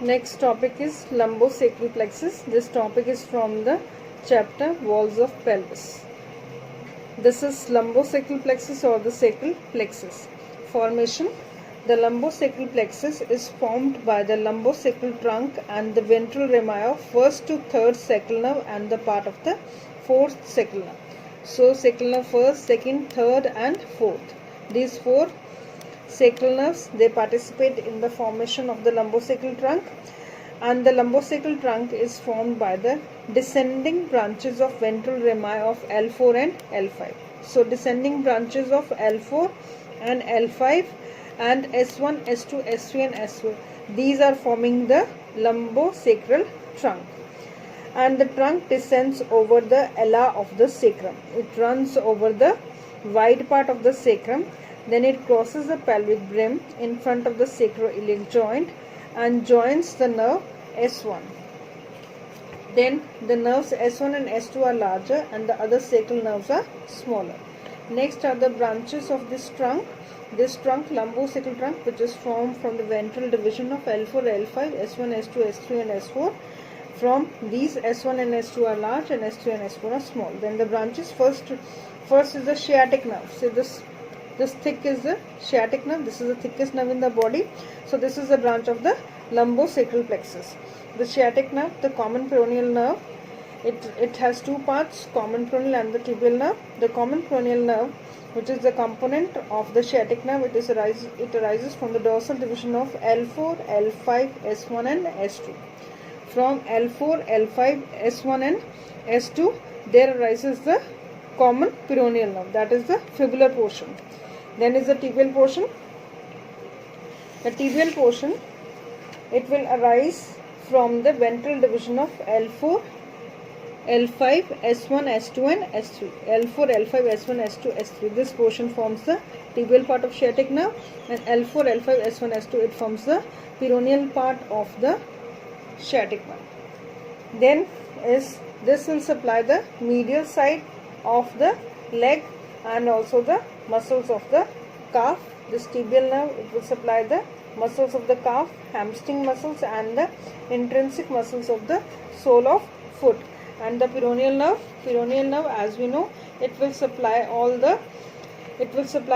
Next topic is lumbosacral plexus. This topic is from the chapter Walls of Pelvis. This is lumbosacral plexus or the sacral plexus. Formation. The lumbosacral plexus is formed by the lumbosacral trunk and the ventral rami of first to third sacral nerve and the part of the fourth sacral nerve. So sacral nerve first, second, third and fourth. These four sacral nerves, they participate in the formation of the lumbosacral trunk, and the lumbosacral trunk is formed by the descending branches of ventral rami of L4 and L5. So descending branches of L4 and L5 and S1, S2, S3 and S4, these are forming the lumbosacral trunk, and the trunk descends over the ala of the sacrum. It runs over the wide part of the sacrum. Then it crosses the pelvic brim in front of the sacroiliac joint and joins the nerve S1. Then the nerves S1 and S2 are larger and the other sacral nerves are smaller. Next are the branches of this trunk. This trunk, lumbosacral trunk, which is formed from the ventral division of L4, L5, S1, S2, S3 and S4. From these, S1 and S2 are large and S3 and S4 are small. Then the branches, first is the sciatic nerve. So this thick is the sciatic nerve. This is the thickest nerve in the body. So this is a branch of the lumbosacral plexus. The sciatic nerve, the common peroneal nerve, it has two parts, common peroneal and the tibial nerve. The common peroneal nerve, which is the component of the sciatic nerve, it arises from the dorsal division of L4, L5, S1 and S2. From L4, L5, S1 and S2, there arises the common peroneal nerve, that is the fibular portion. Then is the tibial portion. The tibial portion, it will arise from the ventral division of L4, L5, S1, S2 and S3. L4, L5, S1, S2, S3. This portion forms the tibial part of sciatic nerve, and L4, L5, S1, S2, it forms the peroneal part of the sciatic nerve. Then this will supply the medial side of the leg and also the muscles of the calf. This tibial nerve, it will supply the muscles of the calf, hamstring muscles and the intrinsic muscles of the sole of foot. And the peroneal nerve, as we know, it will supply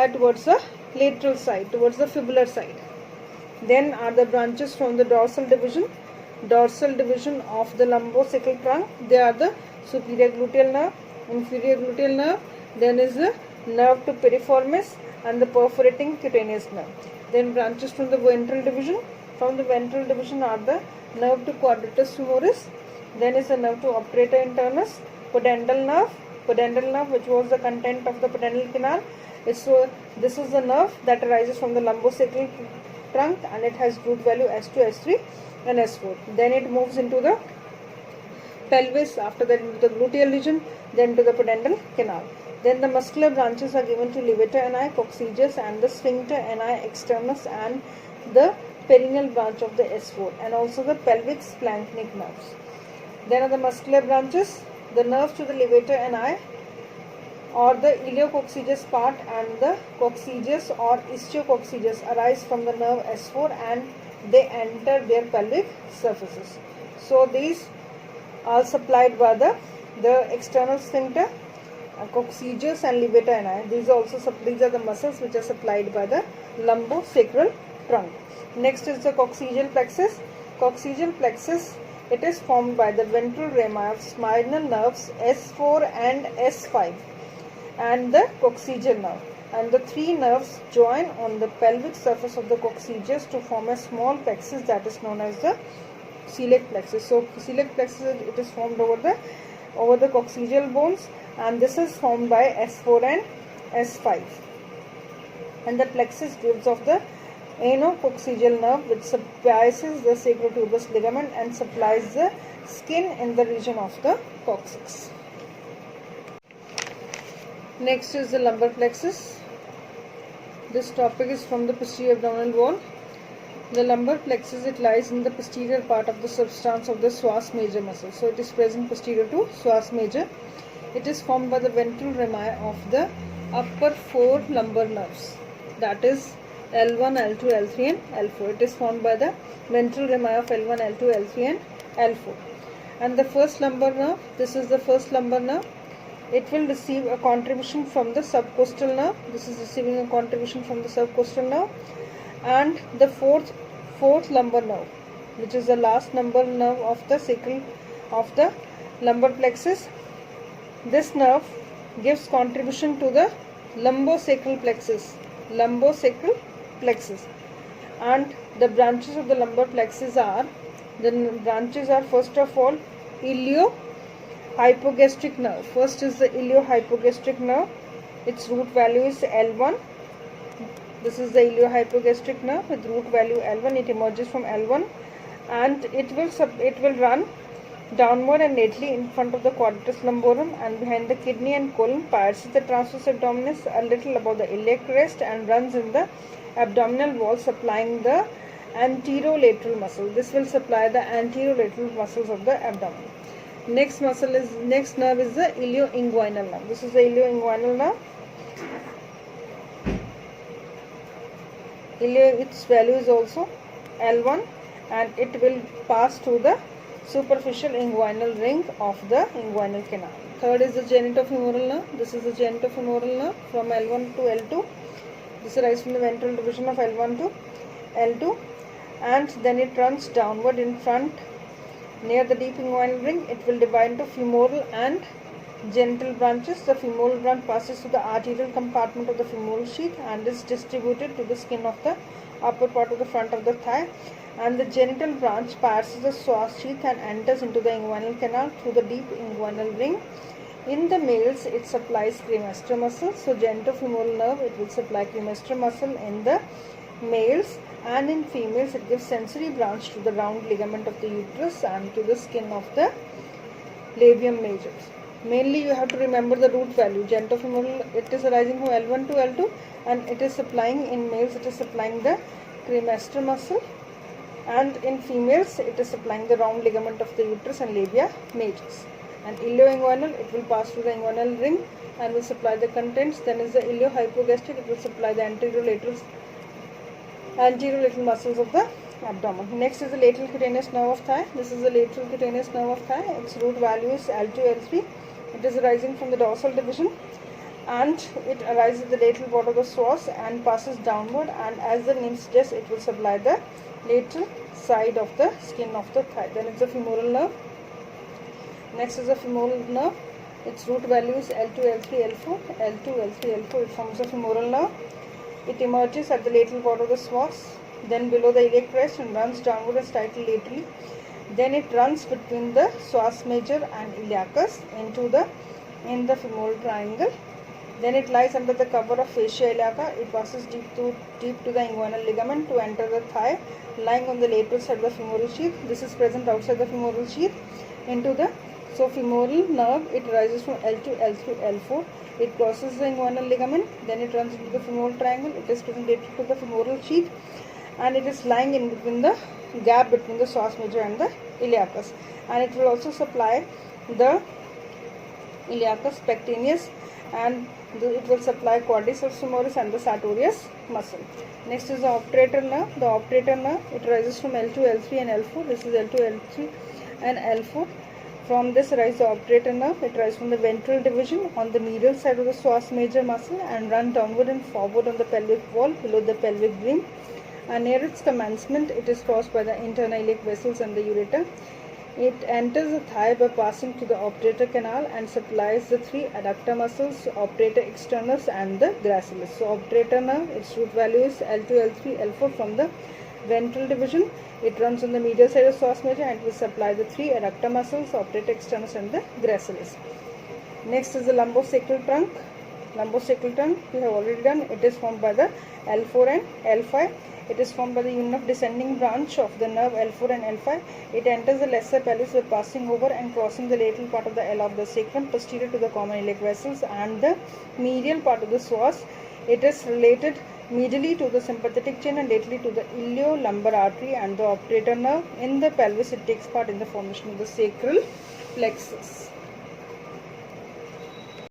towards the lateral side, towards the fibular side. Then are the branches from the dorsal division of the lumbosacral trunk. They are the superior gluteal nerve, inferior gluteal nerve, then is the nerve to piriformis and the perforating cutaneous nerve. Then branches from the ventral division. From the ventral division are the nerve to quadratus femoris, then is the nerve to obturator internus, pudendal nerve, which was the content of the pudendal canal. So this is the nerve that arises from the lumbosacral trunk, and it has root value S2, S3 and S4. Then it moves into the pelvis, after that into the gluteal region, then to the pudendal canal. Then the muscular branches are given to levator ani, coccygeus and the sphincter ani externus and the perineal branch of the S4, and also the pelvic splanchnic nerves. Then are the muscular branches, the nerves to the levator ani or the iliococcygeus part and the coccygeus or ischiococcygeus arise from the nerve S4 and they enter their pelvic surfaces. So these are supplied by the external sphincter, coccygeus and levator ani. These are the muscles which are supplied by the lumbosacral trunk. Next is the coccygeal plexus. Coccygeal plexus, it is formed by the ventral rami of spinal nerves S4 and S5 and the coccygeal nerve, and the three nerves join on the pelvic surface of the coccygeus to form a small plexus that is known as the celiac plexus. So celiac plexus, it is formed over the coccygeal bones, and this is formed by S4 and S5, and the plexus gives off the anococcygeal nerve, which supplies the sacrotuberous ligament and supplies the skin in the region of the coccyx. Next is the lumbar plexus. This topic is from the posterior abdominal wall. The lumbar plexus, it lies in the posterior part of the substance of the psoas major muscle. So it is present posterior to psoas major. It is formed by the ventral rami of the upper four lumbar nerves, that is L1, L2, L3 and L4. It is formed by the ventral rami of L1, L2, L3 and L4. And the first lumbar nerve, this is the first lumbar nerve. It will receive a contribution from the subcostal nerve. This is receiving a contribution from the subcostal nerve. And the fourth lumbar nerve, which is the last lumbar nerve of the sacral of the lumbar plexus. This nerve gives contribution to the lumbosacral plexus. Lumbosacral plexus. And the branches of the lumbar plexus are, first of all, iliohypogastric nerve. First is the iliohypogastric nerve. Its root value is L1. This is the iliohypogastric nerve with root value L1. It emerges from L1 and it will run downward and lately in front of the quadratus lumborum and behind the kidney and colon, pierces the transverse abdominis a little above the iliac crest and runs in the abdominal wall, supplying the anterolateral muscle. This will supply the anterolateral muscles of the abdomen. Next nerve is the ilioinguinal nerve. This is the ilioinguinal nerve. Its value is also L1 and it will pass through the superficial inguinal ring of the inguinal canal. Third is the genitofemoral nerve. This is the genitofemoral nerve from L1 to L2. This arises from the ventral division of L1 to L2 and then it runs downward in front near the deep inguinal ring. It will divide into femoral and genital branches. The femoral branch passes through the arterial compartment of the femoral sheath and is distributed to the skin of the upper part of the front of the thigh. And the genital branch passes the psoas sheath and enters into the inguinal canal through the deep inguinal ring. In the males, it supplies cremaster muscle. So, genitofemoral nerve, it will supply cremaster muscle in the males, and in females, it gives sensory branch to the round ligament of the uterus and to the skin of the labium major. Mainly, you have to remember the root value. Genitofemoral, it is arising from L1 to L2, and it is supplying in males, it is supplying the cremaster muscle. And in females, it is supplying the round ligament of the uterus and labia majors. And ilioinguinal, it will pass through the inguinal ring and will supply the contents. Then is the iliohypogastric, it will supply the anterolateral muscles of the abdomen. Next is the lateral cutaneous nerve of thigh. This is the lateral cutaneous nerve of thigh. Its root value is L2, L3. It is arising from the dorsal division and it arises at the lateral border of the psoas and passes downward, and as the name suggests, it will supply the lateral side of the skin of the thigh. Then it's the femoral nerve. Next is the femoral nerve. Its root value is L2, L3, L4. L2, L3, L4. It forms the femoral nerve. It emerges at the lateral border of the psoas, then below the iliac crest and runs downward and slightly laterally. Then it runs between the psoas major and iliacus in the femoral triangle. Then it lies under the cover of fascia iliaca. It passes deep to the inguinal ligament to enter the thigh, lying on the lateral side of the femoral sheath. This is present outside the femoral sheath so femoral nerve, it rises from L2, L3, L4. It crosses the inguinal ligament, then it runs into the femoral triangle. It is present lateral to the femoral sheath and it is lying in between the gap between the psoas major and the iliacus. And it will also supply the iliacus pectineus and it will supply quadriceps femoris and the sartorius muscle. Next is the obturator nerve. The obturator nerve, it rises from L2, L3 and L4. This is L2, L3 and L4. From this arises the obturator nerve. It rises from the ventral division on the medial side of the psoas major muscle and run downward and forward on the pelvic wall below the pelvic brim. And near its commencement, it is crossed by the internal iliac vessels and the ureter. It enters the thigh by passing through the obturator canal and supplies the three adductor muscles, obturator externus and the gracilis. So, obturator nerve, its root value is L2, L3, L4 from the ventral division. It runs on the medial side of psoas major and will supply the three adductor muscles, obturator externus and the gracilis. Next is the lumbosacral trunk. Lumbosacral trunk we have already done. It is formed by the L4 and L5. It is formed by the union of descending branch of the nerve L4 and L5. It enters the lesser pelvis by passing over and crossing the lateral part of the L of the sacrum posterior to the common iliac vessels and the medial part of the psoas. It is related medially to the sympathetic chain and laterally to the iliolumbar artery and the obturator nerve. In the pelvis, it takes part in the formation of the sacral plexus.